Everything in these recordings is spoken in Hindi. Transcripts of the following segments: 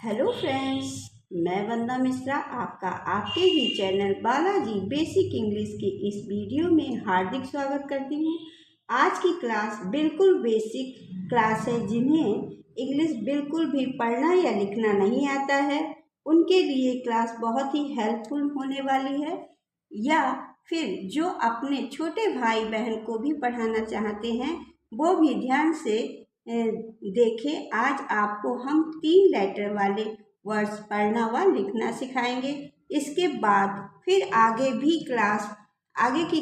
हेलो फ्रेंड्स, मैं वंदना मिश्रा आपका आपके ही चैनल बालाजी बेसिक इंग्लिश के इस वीडियो में हार्दिक स्वागत करती हूँ। आज की क्लास बिल्कुल बेसिक क्लास है। जिन्हें इंग्लिश बिल्कुल भी पढ़ना या लिखना नहीं आता है उनके लिए क्लास बहुत ही हेल्पफुल होने वाली है। या फिर जो अपने छोटे भाई बहन को भी पढ़ाना चाहते हैं वो भी ध्यान से देखें। आज आपको हम 3 लेटर वाले वर्ड्स पढ़ना व लिखना सिखाएंगे। इसके बाद फिर आगे की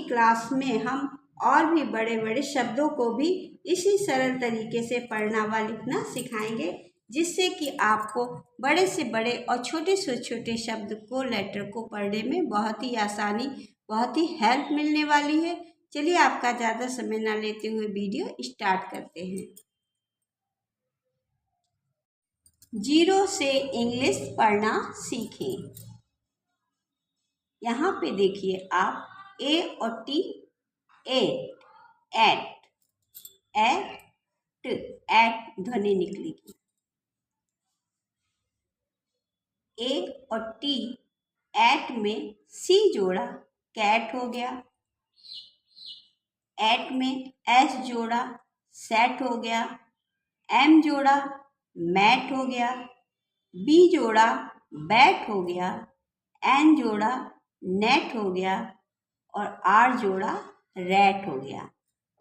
क्लास में हम और भी बड़े बड़े शब्दों को भी इसी सरल तरीके से पढ़ना व लिखना सिखाएंगे, जिससे कि आपको बड़े से बड़े और छोटे से छोटे शब्द को लेटर को पढ़ने में बहुत ही आसानी, बहुत ही हेल्प मिलने वाली है। चलिए आपका ज़्यादा समय ना लेते हुए वीडियो स्टार्ट करते हैं। 0 से इंग्लिश पढ़ना सीखें। यहाँ पे देखिए आप ए और टी, एट, एट ध्वनि निकलेगी। ए और टी, एट में सी जोड़ा कैट हो गया। एट में एस जोड़ा सेट हो गया। एम जोड़ा मैट हो गया। बी जोड़ा बैट हो गया। एन जोड़ा नेट हो गया और आर जोड़ा रैट हो गया।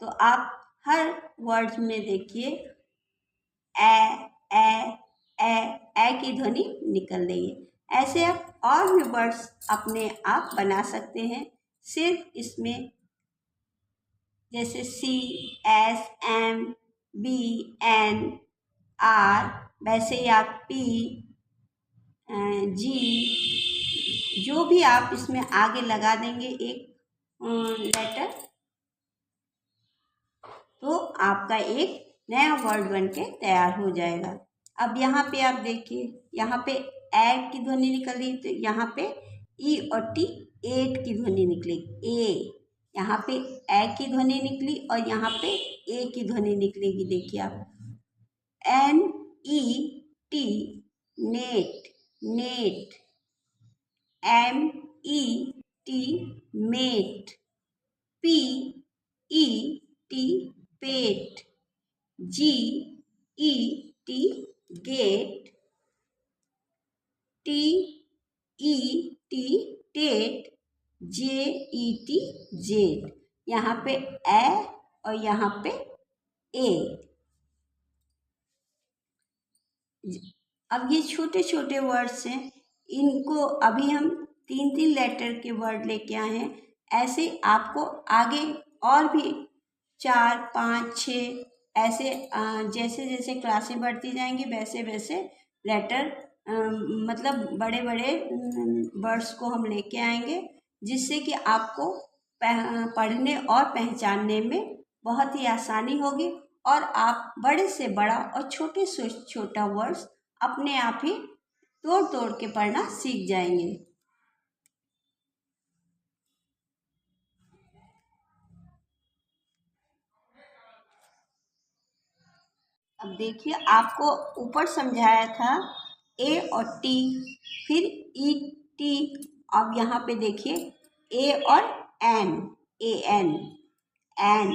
तो आप हर वर्ड में देखिए ए की ध्वनि निकल रही है। ऐसे आप और भी वर्ड्स अपने आप बना सकते हैं। सिर्फ इसमें जैसे C, S, M, B, N, R, वैसे ही आप पी, जी, जो भी आप इसमें आगे लगा देंगे एक लेटर, तो आपका एक नया वर्ड बन के तैयार हो जाएगा। अब यहाँ पे आप देखिए, यहाँ पे ए की ध्वनि निकल रही, तो यहाँ पे ई और टी, एट की ध्वनि निकलेगी। ए, यहाँ पे ए की ध्वनि निकली और यहाँ पे ए की ध्वनि निकलेगी। देखिए आप N E T, net, net. M E T, met. P E T, pet. G E T, get. T E T, tet. J E T, jet. यहाँ पे ए और यहाँ पे ए। अब ये छोटे छोटे वर्ड्स हैं, इनको अभी हम 3 लेटर के वर्ड लेके आए हैं। ऐसे आपको आगे और भी 4, 5, 6 ऐसे जैसे जैसे क्लासें बढ़ती जाएंगी वैसे वैसे लेटर मतलब बड़े बड़े वर्ड्स को हम लेके आएंगे, जिससे कि आपको पढ़ने और पहचानने में बहुत ही आसानी होगी और आप बड़े से बड़ा और छोटे से छोटा वर्ड्स अपने आप ही तोड़ तोड़ के पढ़ना सीख जाएंगे। अब देखिए, आपको ऊपर समझाया था ए और टी, फिर ई टी। अब यहाँ पे देखिए ए और N, A N, N,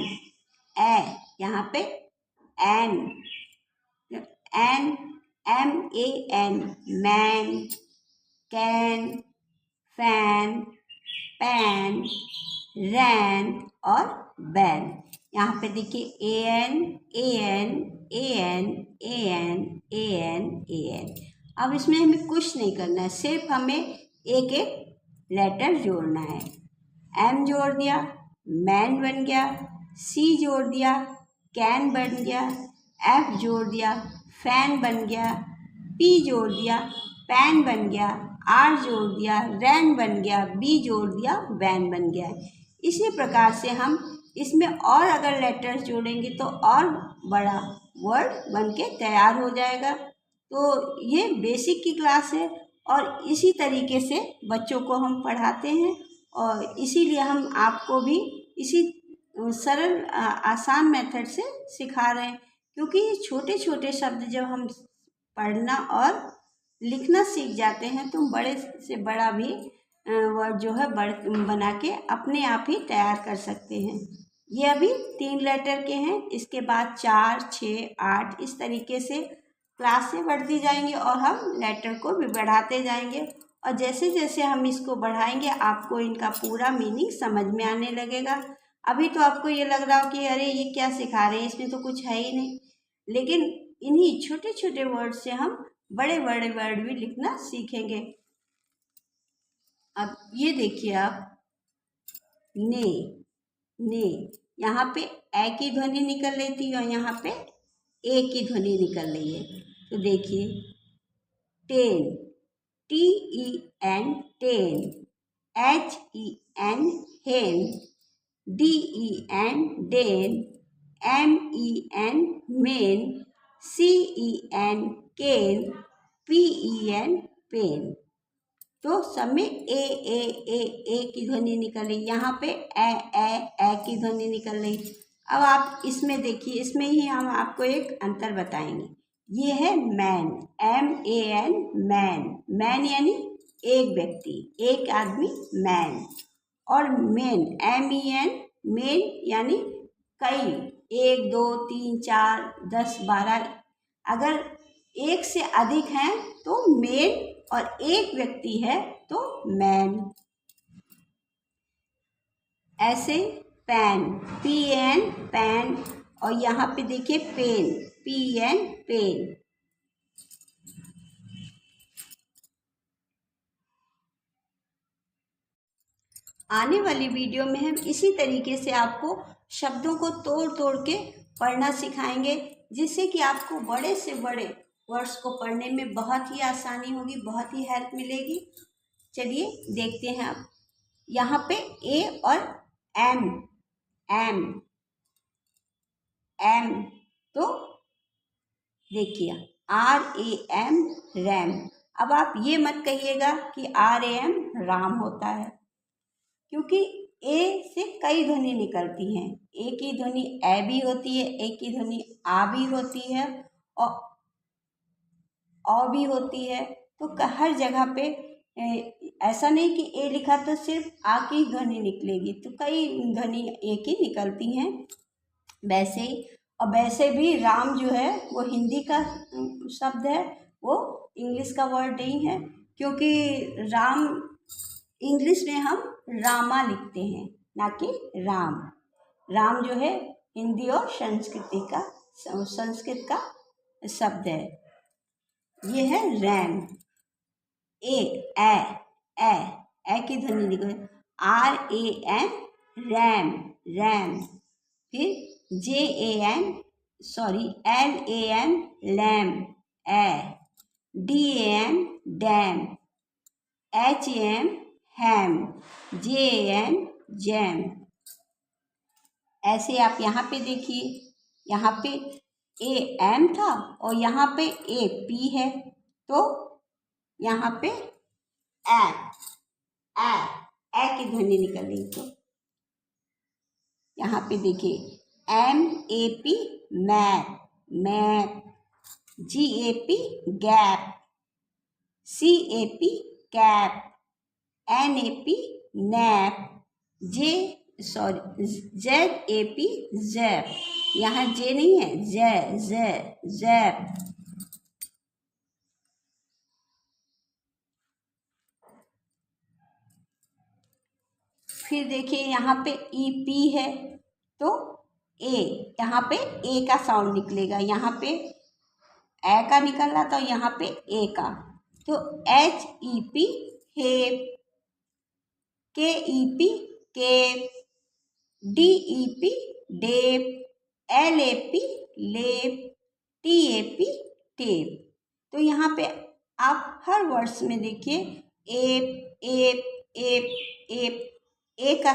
A, यहाँ पे N, N, M A N, man, can, fan, pan, ran और बैन। यहाँ पे देखिए A N, A N, A N, A N, A N, A N. अब इसमें हमें कुछ नहीं करना है, सिर्फ हमें एक एक लेटर जोड़ना है। एम जोड़ दिया, मैन बन गया। सी जोड़ दिया, कैन बन गया। एफ जोड़ दिया, फैन बन गया। पी जोड़ दिया, पैन बन गया। आर जोड़ दिया, रैन बन गया। बी जोड़ दिया, वैन बन गया। इसी प्रकार से हम इसमें और अगर लेटर्स जोड़ेंगे तो और बड़ा वर्ड बन के तैयार हो जाएगा। तो ये बेसिक की क्लास है और इसी तरीके से बच्चों को हम पढ़ाते हैं और इसीलिए हम आपको भी इसी सरल आसान मेथड से सिखा रहे हैं, क्योंकि छोटे छोटे शब्द जब हम पढ़ना और लिखना सीख जाते हैं तो बड़े से बड़ा भी वर्ड जो है बना के अपने आप ही तैयार कर सकते हैं। ये अभी 3 लेटर के हैं, इसके बाद 4, 6, 8 इस तरीके से क्लास से बढ़ती जाएंगी और हम लेटर को भी बढ़ाते जाएंगे। और जैसे जैसे हम इसको बढ़ाएंगे आपको इनका पूरा मीनिंग समझ में आने लगेगा। अभी तो आपको ये लग रहा हो कि अरे ये क्या सिखा रहे हैं, इसमें तो कुछ है ही नहीं, लेकिन इन्हीं छोटे छोटे वर्ड से हम बड़े बड़े वर्ड भी लिखना सीखेंगे। अब ये देखिए आप, ने, ने, यहाँ पे ए की ध्वनि निकल रही थी और यहाँ पे ए की ध्वनि निकल रही है। तो देखिए ten, TEN ten, HEN hen, DEN den, MEN men, CEN ken, PEN pen. तो सब में ए की ध्वनि निकल रही, यहाँ पे ए की ध्वनि निकल रही। अब आप इसमें देखिए, इसमें ही हम आपको एक अंतर बताएंगे। ये है मैन, MAN मैन, मैन यानी एक व्यक्ति, एक आदमी मैन। और मेन, MEN मेन यानी कई, 1, 2, 3, 4, 10, 12, अगर एक से अधिक हैं तो मेन और एक व्यक्ति है तो मैन। ऐसे पैन, PAN पैन, और यहाँ पे देखिए पेन, PEN पेन। आने वाली वीडियो में हम इसी तरीके से आपको शब्दों को तोड़ तोड़ के पढ़ना सिखाएंगे, जिससे कि आपको बड़े से बड़े वर्ड्स को पढ़ने में बहुत ही आसानी होगी, बहुत ही हेल्प मिलेगी। चलिए देखते हैं। अब यहाँ पे ए और एम, एम, एम, तो देखिए RAM रैम। अब आप ये मत कहिएगा कि RAM राम होता है, क्योंकि ए से कई ध्वनि निकलती हैं। ए की ध्वनि ए भी होती है, ए की ध्वनि आ भी होती है और औ भी होती है। तो हर जगह पे ऐसा नहीं कि ए लिखा तो सिर्फ आ की ध्वनि निकलेगी, तो कई ध्वनि ए की निकलती हैं वैसे ही। और वैसे भी राम जो है वो हिंदी का शब्द है, वो इंग्लिश का वर्ड नहीं है, क्योंकि राम इंग्लिश में हम रामा लिखते हैं, ना कि राम। राम जो है हिंदी और संस्कृत का शब्द है। ये है रैम। ए की ध्वनि निकले, RAM रैम, रैम। फिर LAM lam, DAM dam, HAM ham, JAM jam. ऐसे आप यहाँ पे देखिए, यहाँ पे AM था और यहाँ पे AP है, तो यहाँ पे ए की ध्वनि निकल रही। तो यहाँ पे देखिए MAP map, map, GAP gap, CAP cap, NAP nap, ZAP JAP. यहाँ जे नहीं है, जैप। फिर देखिए यहाँ पे EP है, तो यहाँ पे ए का साउंड निकलेगा, यहाँ पे ए का निकल रहा था, यहाँ पे ए का, तो HEP hep, KEP kep, DEP dep, LAP lap, TAP tap. तो यहाँ पे आप हर वर्ड्स में देखिए एप, ए का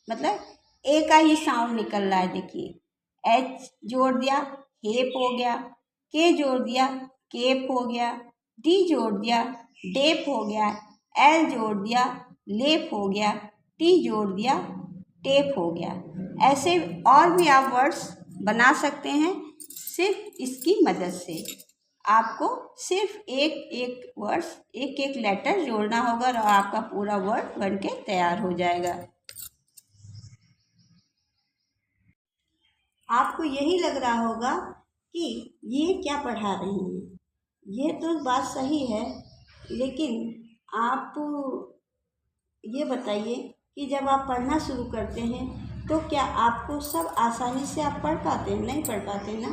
मतलब ए का ही साउंड निकल रहा है। देखिए H जोड़ दिया, हेप हो गया, के जोड़ दिया, केप हो गया, D जोड़ दिया, डेप हो गया, L जोड़ दिया, लेप हो गया, T जोड़ दिया, टेप हो गया। ऐसे और भी आप वर्ड्स बना सकते हैं सिर्फ इसकी मदद से। आपको सिर्फ एक एक वर्ड्स एक एक लेटर जोड़ना होगा और आपका पूरा वर्ड बन के तैयार हो जाएगा। आपको यही लग रहा होगा कि ये क्या पढ़ा रही हैं, ये तो बात सही है, लेकिन आप ये बताइए कि जब आप पढ़ना शुरू करते हैं तो क्या आपको सब आसानी से आप पढ़ पाते हैं? नहीं पढ़ पाते ना।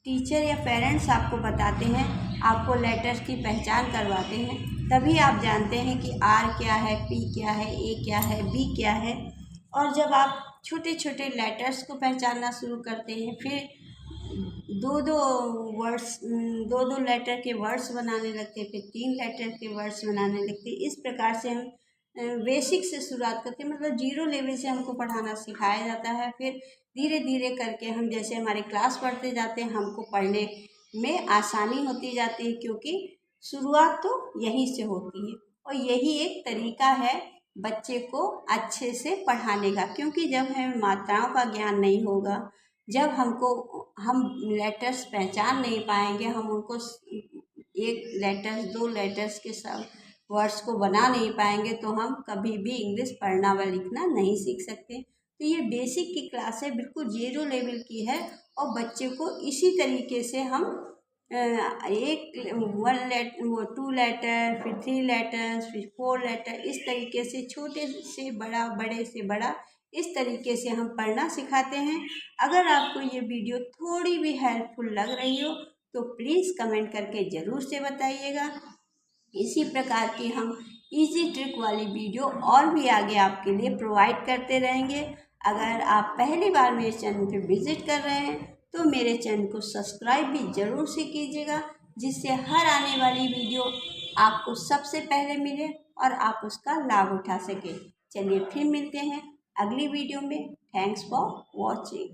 टीचर या पेरेंट्स आपको बताते हैं, आपको लेटर्स की पहचान करवाते हैं, तभी आप जानते हैं कि आर क्या है, पी क्या है, ए क्या है, बी क्या है। और जब आप छोटे छोटे लेटर्स को पहचानना शुरू करते हैं, फिर दो दो वर्ड्स दो दो लेटर के वर्ड्स बनाने लगते हैं, फिर 3 लेटर के वर्ड्स बनाने लगते हैं। इस प्रकार से हम बेसिक से शुरुआत करते हैं, मतलब 0 लेवल से हमको पढ़ाना सिखाया जाता है। फिर धीरे धीरे करके हम जैसे हमारे क्लास बढ़ते जाते हैं, हमको पढ़ने में आसानी होती जाती है, क्योंकि शुरुआत तो यहीं से होती है। और यही एक तरीका है बच्चे को अच्छे से पढ़ाने का, क्योंकि जब हमें मात्राओं का ज्ञान नहीं होगा, जब हम लेटर्स पहचान नहीं पाएंगे, हम उनको एक लेटर्स 2 लेटर्स के सब वर्ड्स को बना नहीं पाएंगे, तो हम कभी भी इंग्लिश पढ़ना व लिखना नहीं सीख सकते। तो ये बेसिक की क्लास है, बिल्कुल 0 लेवल की है, और बच्चे को इसी तरीके से हम एक 2 लेटर, फिर 3 लेटर्स, फिर 4 लेटर, इस तरीके से छोटे से बड़ा, बड़े से बड़ा, इस तरीके से हम पढ़ना सिखाते हैं। अगर आपको ये वीडियो थोड़ी भी हेल्पफुल लग रही हो तो प्लीज़ कमेंट करके ज़रूर से बताइएगा। इसी प्रकार की हम इजी ट्रिक वाली वीडियो और भी आगे आपके लिए प्रोवाइड करते रहेंगे। अगर आप पहली बार मेरे चैनल पर विजिट कर रहे हैं तो मेरे चैनल को सब्सक्राइब भी ज़रूर से कीजिएगा, जिससे हर आने वाली वीडियो आपको सबसे पहले मिले और आप उसका लाभ उठा सकें। चलिए फिर मिलते हैं अगली वीडियो में। Thanks for watching.